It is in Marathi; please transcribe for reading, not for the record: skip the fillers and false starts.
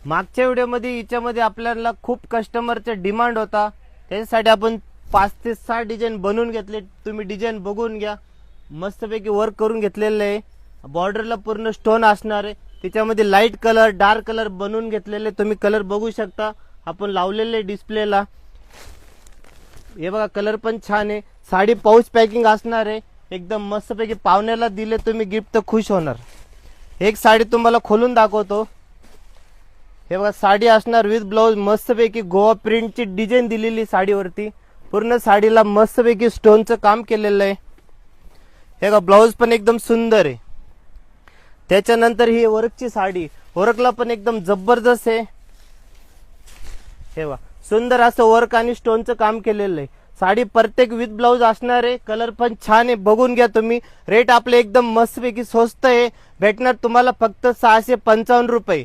मागच्या व्हिडिओमध्ये हिच्यामध्ये आपल्याला खूप कस्टमरचा डिमांड होता, त्याच्यासाठी आपण 5 ते 6 डिझाईन बनवून घेतले. तुम्ही डिझाईन बघून घ्या. मस्तपैकी वर्क करून घेतलेलं आहे. बॉर्डरला पूर्ण स्टोन असणार आहे. त्याच्यामध्ये लाईट कलर, डार्क कलर बनवून घेतलेले. तुम्ही कलर बघू शकता आपण लावलेले डिस्प्लेला. हे बघा कलर पण छान आहे. साडी पाऊच पॅकिंग असणार आहे. एकदम मस्तपैकी पाहुण्याला दिले तुम्ही गिफ्ट तर खुश होणार. एक साडी तुम्हाला खोलून दाखवतो. हे बघा साडी असणार विथ ब्लाउज. मस्तपैकी गोवा प्रिंटची डिझाईन दिलेली साडीवरती. पूर्ण साडीला मस्तपैकी स्टोनचं काम केलेलं आहे. हे बघा ब्लाउज पण एकदम सुंदर आहे. त्याच्यानंतर ही वर्कची साडी, वर्कला पण एकदम जबरदस्त आहे. हे बघा सुंदर असं वर्क आणि स्टोनचं काम केलेलं आहे. साडी प्रत्येक विथ ब्लाउज असणार आहे. कलर पण छान आहे, बघून घ्या तुम्ही. रेट आपले एकदम मस्तपैकी स्वस्त आहे. भेटणार तुम्हाला फक्त 655 रुपये.